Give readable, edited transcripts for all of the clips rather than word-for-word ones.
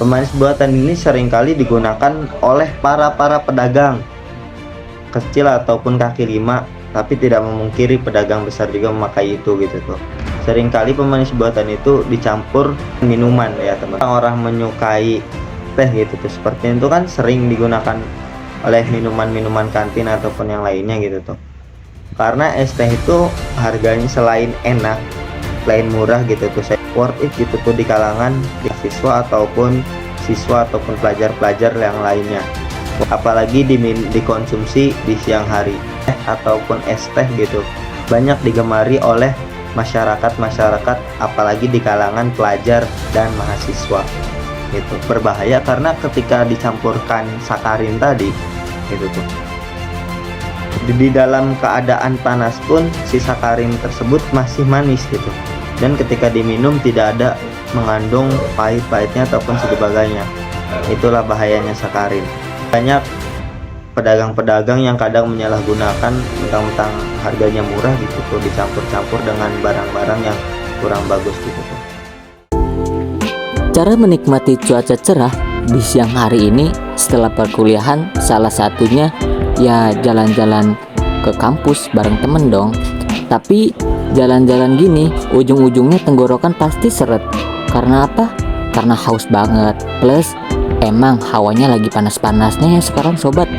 Pemanis buatan ini seringkali digunakan oleh para pedagang kecil ataupun kaki lima, tapi tidak memungkiri pedagang besar juga memakai itu gitu tuh. Seringkali pemanis buatan itu dicampur minuman ya teman. Orang menyukai teh gitu tuh, seperti itu kan sering digunakan oleh minuman-minuman kantin ataupun yang lainnya gitu tuh. Karena es teh itu harganya selain enak, selain murah gitu tuh, saya worth it gitu tuh di kalangan siswa ataupun pelajar-pelajar yang lainnya. Apalagi dikonsumsi di siang hari, ataupun es teh gitu banyak digemari oleh masyarakat apalagi di kalangan pelajar dan mahasiswa gitu. Berbahaya karena ketika dicampurkan sakarin tadi gitu tuh, di dalam keadaan panas pun si sakarin tersebut masih manis gitu, dan ketika diminum tidak ada mengandung pahit-pahitnya ataupun sebagainya. Itulah bahayanya sakarin. Banyak pedagang-pedagang yang kadang menyalahgunakan mentang-mentang harganya murah gitu tuh, dicampur-campur dengan barang-barang yang kurang bagus gitu tuh. Cara menikmati cuaca cerah di siang hari ini setelah perkuliahan salah satunya ya jalan-jalan ke kampus bareng temen dong. Tapi jalan-jalan gini ujung-ujungnya tenggorokan pasti seret. Karena apa? Karena haus banget. Plus emang hawanya lagi panas-panasnya ya sekarang sobat.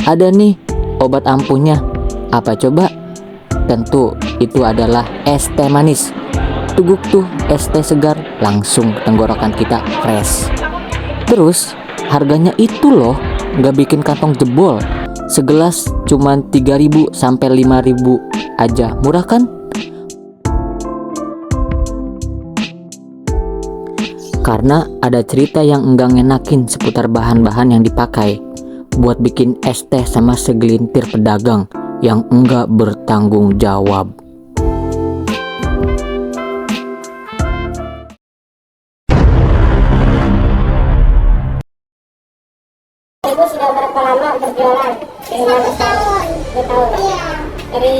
Ada nih obat ampuhnya. Apa coba? Tentu itu adalah es teh manis. Tuguk tuh es teh segar, langsung tenggorokan kita fresh. Terus harganya itu loh, nggak bikin kantong jebol. Segelas cuman 3.000 sampai 5.000 aja, murah kan? Karena ada cerita yang enggak ngenakin seputar bahan-bahan yang dipakai buat bikin es teh sama segelintir pedagang yang enggak bertanggung jawab. Ibu sudah berapa lama berjualan? 1 tahun. 2 tahun. Iya. Dari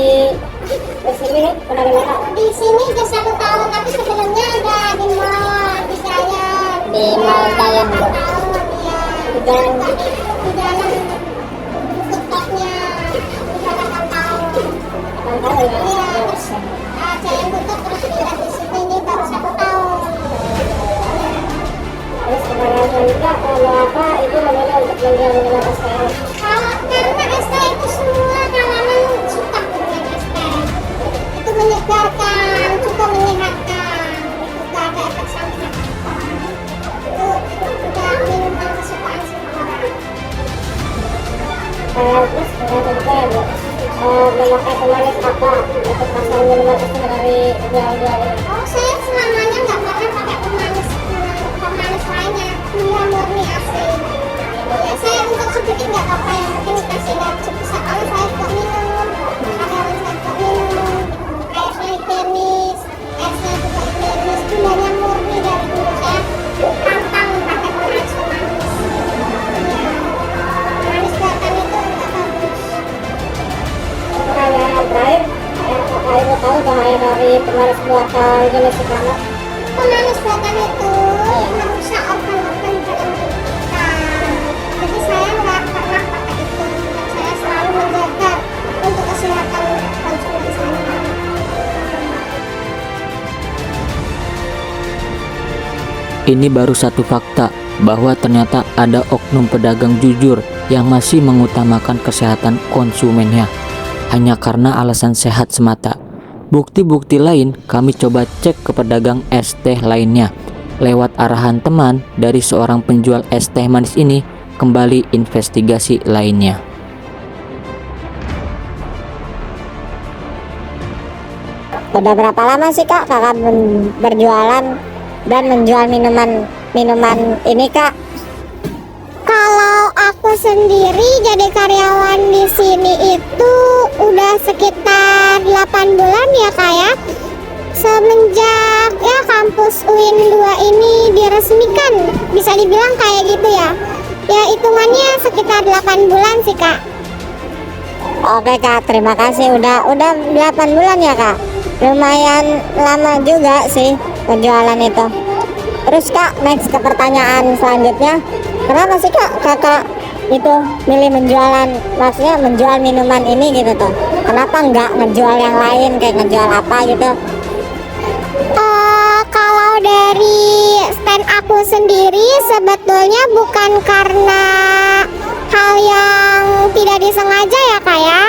sini pernah berapa? Di sini sudah 1 tahun, tapi sebelumnya ada di mall, di Giant. Di mall Giant. 1 tahun, iya. Di jalan tutupnya. Di jalan 8 tahun. 8 tahun ya? Iya. Terus Giant tutup, terus pindah di sini, ini baru 1 tahun. Terus kemudian juga kalau apa ibu memilih untuk menjual minuman es teh? Karena es teh itu semua kalangan suka dengan es teh. Itu menyegarkan, juga menyehatkan, juga ada efek samping. Itu juga minuman kesukaan semua orang. Terus kemudian juga ya bu, memakai pemanis apa untuk pasang minuman es teh dari jual-jual ini? Oh, saya selamanya nggak pernah pakai pemanis lainnya, dia murni asli. Ya, saya untuk sedikit nggak apa-apa, yang penting kasih dan sebisa kalau saya suka minum, kadang saya suka minum airnya tenis, esnya juga tenis, gulanya murni dari dulu saya pantang pakai pemanis. Ya, pemanis buatan itu nggak bagus. Pertanyaan terakhir, apakah ibu tahu bahaya dari pemanis buatan jenis sekarang? Pemanis buatan itu merusak organ-organ dalam tubuh kita. Jadi saya nggak pernah pakai itu. Saya selalu menjaga untuk kesehatan konsumsi saya. Ini baru satu fakta bahwa ternyata ada oknum pedagang jujur yang masih mengutamakan kesehatan konsumennya hanya karena alasan sehat semata. Bukti-bukti lain kami coba cek ke pedagang es teh lainnya. Lewat arahan teman dari seorang penjual es teh manis ini, kembali investigasi lainnya. Udah berapa lama sih kak kakak berjualan dan menjual minuman ini kak? Kalau aku sendiri jadi karyawan di sini itu udah sekitar 8 bulan ya kak ya. Semenjak ya kampus UIN 2 ini diresmikan, bisa dibilang kayak gitu ya. Ya hitungannya sekitar 8 bulan sih Kak. Oke Kak, terima kasih. Udah 8 bulan ya Kak. Lumayan lama juga sih penjualan itu. Terus Kak, next ke pertanyaan selanjutnya. Kenapa sih Kak Kakak itu milih maksudnya menjual minuman ini gitu tuh? Kenapa nggak ngejual yang lain, kayak ngejual apa gitu? Kalau dari stand aku sendiri sebetulnya bukan karena hal yang tidak disengaja ya Kak ya.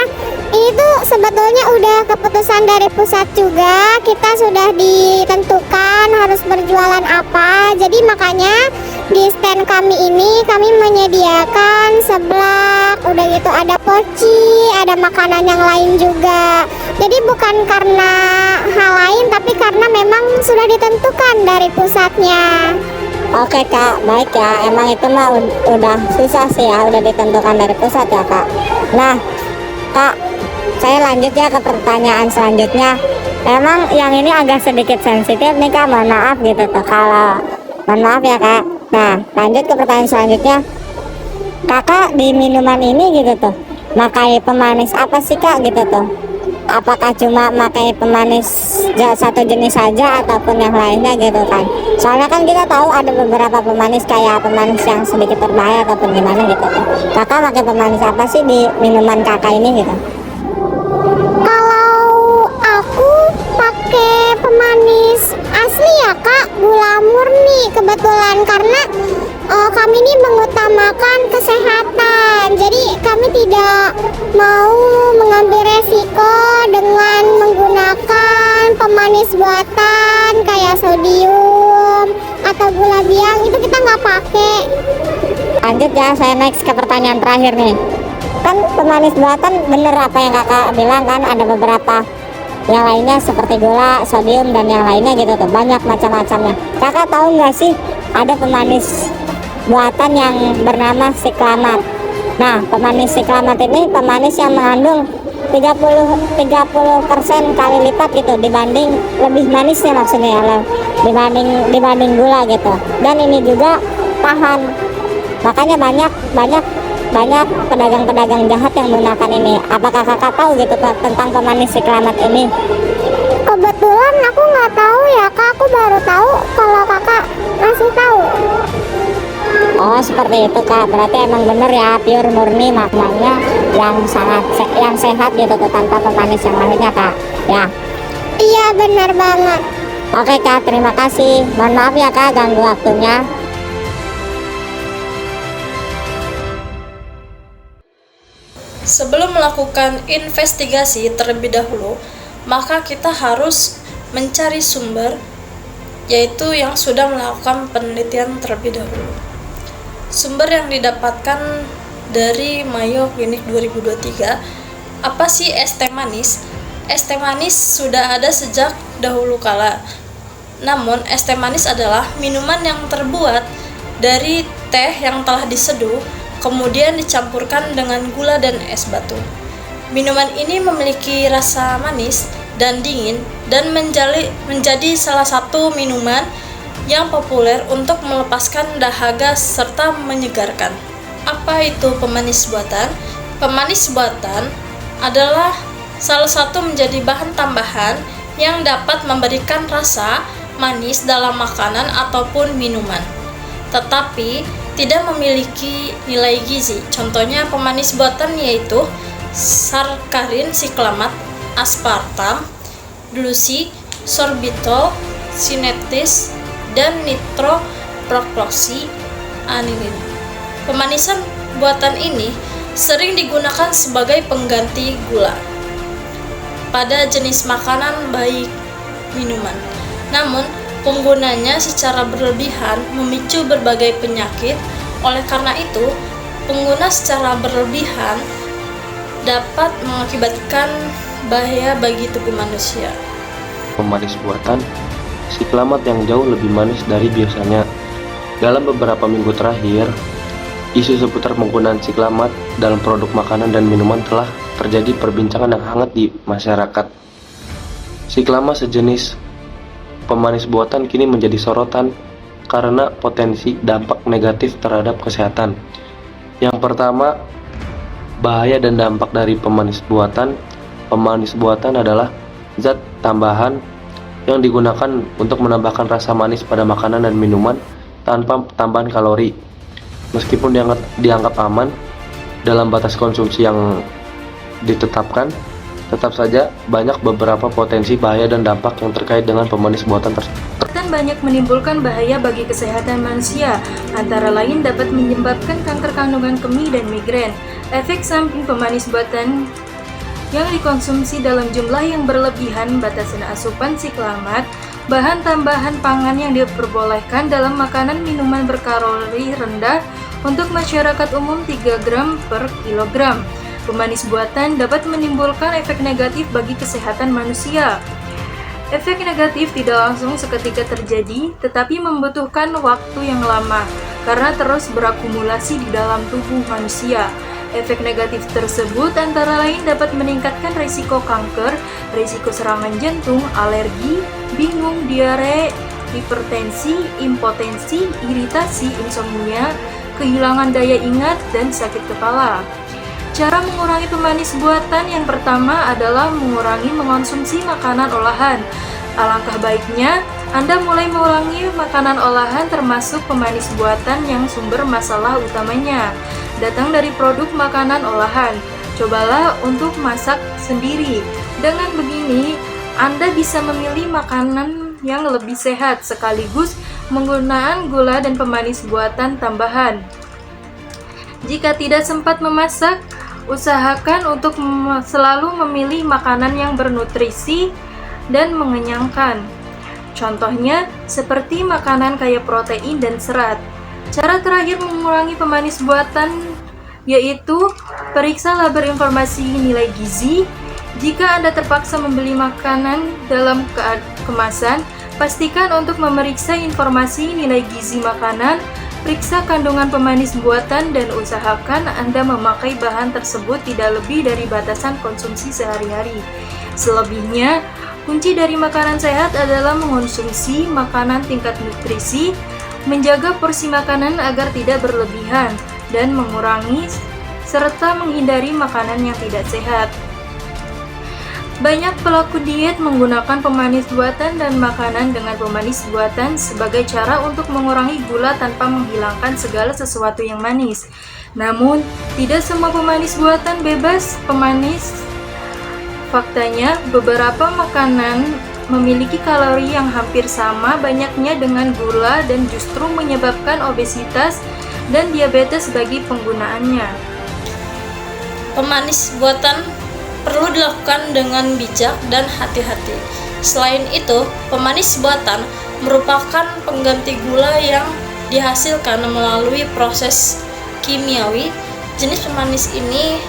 Ini tuh sebetulnya udah keputusan dari pusat juga. Kita sudah ditentukan harus berjualan apa. Jadi makanya di stand kami ini kami menyediakan seblak, udah gitu ada poci, ada makanan yang lain juga. Jadi bukan karena hal lain, tapi karena memang sudah ditentukan dari pusatnya. Oke Kak, baik ya. Emang itu mah udah susah sih ya, udah ditentukan dari pusat ya Kak. Nah Kak, saya lanjut ya ke pertanyaan selanjutnya. Emang yang ini agak sedikit sensitif nih Kak, mohon maaf gitu tuh kalau mohon maaf ya Kak. Nah lanjut ke pertanyaan selanjutnya. Kakak di minuman ini gitu tuh pakai pemanis apa sih Kak gitu tuh? Apakah cuma pakai pemanis satu jenis saja ataupun yang lainnya gitu kan? Soalnya kan kita tahu ada beberapa pemanis kayak pemanis yang sedikit berbahaya ataupun gimana gitu tuh. Kakak pakai pemanis apa sih di minuman kakak ini gitu? Kalau aku pakai pemanis asli ya Kak, gula murni kebetulan karena kami ini mengutamakan kesehatan. Jadi kami tidak mau mengambil resiko dengan menggunakan pemanis buatan kayak sodium atau gula biang, itu kita nggak pakai. Lanjut ya, saya next ke pertanyaan terakhir nih. Kan pemanis buatan bener apa yang kakak bilang kan, ada beberapa yang lainnya seperti gula, sodium dan yang lainnya gitu tuh, banyak macam-macamnya. Kakak tahu nggak sih ada pemanis buatan yang bernama siklamat? Nah, pemanis siklamat ini pemanis yang mengandung 30% kali lipat gitu dibanding lebih manisnya maksudnya ya, dibanding gula gitu. Dan ini juga tahan. Makanya banyak pedagang-pedagang jahat yang menggunakan ini. Apakah kakak tahu gitu Kak, tentang pemanis siklamat ini? Kebetulan aku nggak tahu ya Kak, aku baru tahu kalau kakak ngasih tahu. Oh seperti itu Kak, berarti emang bener ya, pure murni maknanya yang sehat gitu tuh, tanpa pemanis yang lainnya Kak ya. Iya benar banget. Oke Kak, terima kasih. Mohon maaf ya Kak ganggu waktunya. Sebelum melakukan investigasi terlebih dahulu, maka kita harus mencari sumber, yaitu yang sudah melakukan penelitian terlebih dahulu. Sumber yang didapatkan dari Mayo Clinic 2023. Apa sih es teh manis? Es teh manis sudah ada sejak dahulu kala. Namun, es teh manis adalah minuman yang terbuat dari teh yang telah diseduh, kemudian dicampurkan dengan gula dan es batu. Minuman ini memiliki rasa manis dan dingin dan menjadi salah satu minuman yang populer untuk melepaskan dahaga serta menyegarkan. Apa itu pemanis buatan? Pemanis buatan adalah salah satu menjadi bahan tambahan yang dapat memberikan rasa manis dalam makanan ataupun minuman, tetapi tidak memiliki nilai gizi. Contohnya pemanis buatan yaitu sarkarin, siklamat, aspartam, glusi, sorbitol, sintetis, dan nitroprokloksi anilin. Pemanisan buatan ini sering digunakan sebagai pengganti gula pada jenis makanan baik minuman. Namun, penggunanya secara berlebihan memicu berbagai penyakit. Oleh karena itu, pengguna secara berlebihan dapat mengakibatkan bahaya bagi tubuh manusia. Pemanis buatan siklamat yang jauh lebih manis dari biasanya. Dalam beberapa minggu terakhir, isu seputar penggunaan siklamat dalam produk makanan dan minuman telah terjadi perbincangan yang hangat di masyarakat. Siklamat sejenis pemanis buatan kini menjadi sorotan karena potensi dampak negatif terhadap kesehatan. Yang pertama, bahaya dan dampak dari pemanis buatan. Pemanis buatan adalah zat tambahan yang digunakan untuk menambahkan rasa manis pada makanan dan minuman tanpa tambahan kalori. Meskipun dianggap aman dalam batas konsumsi yang ditetapkan, tetap saja banyak beberapa potensi bahaya dan dampak yang terkait dengan pemanis buatan tersebut. Dan banyak menimbulkan bahaya bagi kesehatan manusia, antara lain dapat menyebabkan kanker kandungan kemih dan migrain. Efek samping pemanis buatan yang dikonsumsi dalam jumlah yang berlebihan, batasan asupan siklamat, bahan tambahan pangan yang diperbolehkan dalam makanan minuman berkalori rendah untuk masyarakat umum 3 gram per kilogram. Pemanis buatan dapat menimbulkan efek negatif bagi kesehatan manusia. Efek negatif tidak langsung seketika terjadi, tetapi membutuhkan waktu yang lama karena terus berakumulasi di dalam tubuh manusia. Efek negatif tersebut antara lain dapat meningkatkan risiko kanker, risiko serangan jantung, alergi, bingung, diare, hipertensi, impotensi, iritasi, insomnia, kehilangan daya ingat, dan sakit kepala. Cara mengurangi pemanis buatan yang pertama adalah mengurangi mengonsumsi makanan olahan. Alangkah baiknya Anda mulai mengurangi makanan olahan termasuk pemanis buatan yang sumber masalah utamanya datang dari produk makanan olahan. Cobalah untuk masak sendiri. Dengan begini, Anda bisa memilih makanan yang lebih sehat sekaligus menggunakan gula dan pemanis buatan tambahan. Jika tidak sempat memasak, usahakan untuk selalu memilih makanan yang bernutrisi dan mengenyangkan. Contohnya, seperti makanan kaya protein dan serat. Cara terakhir mengurangi pemanis buatan yaitu periksalah berinformasi nilai gizi. Jika Anda terpaksa membeli makanan dalam kemasan, pastikan untuk memeriksa informasi nilai gizi makanan. Periksa kandungan pemanis buatan dan usahakan Anda memakai bahan tersebut tidak lebih dari batasan konsumsi sehari-hari. Selebihnya, kunci dari makanan sehat adalah mengonsumsi makanan tingkat nutrisi, menjaga porsi makanan agar tidak berlebihan, dan mengurangi serta menghindari makanan yang tidak sehat. Banyak pelaku diet menggunakan pemanis buatan dan makanan dengan pemanis buatan sebagai cara untuk mengurangi gula tanpa menghilangkan segala sesuatu yang manis. Namun, tidak semua pemanis buatan bebas pemanis. Faktanya, beberapa makanan memiliki kalori yang hampir sama banyaknya dengan gula dan justru menyebabkan obesitas dan diabetes bagi penggunaannya. Pemanis buatan perlu dilakukan dengan bijak dan hati-hati. Selain itu, pemanis buatan merupakan pengganti gula yang dihasilkan melalui proses kimiawi. Jenis pemanis ini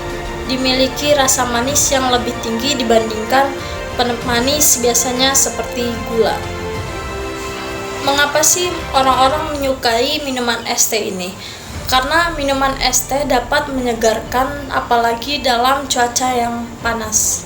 dimiliki rasa manis yang lebih tinggi dibandingkan pemanis biasanya seperti gula. Mengapa sih orang-orang menyukai minuman es teh ini? Karena minuman es teh dapat menyegarkan apalagi dalam cuaca yang panas.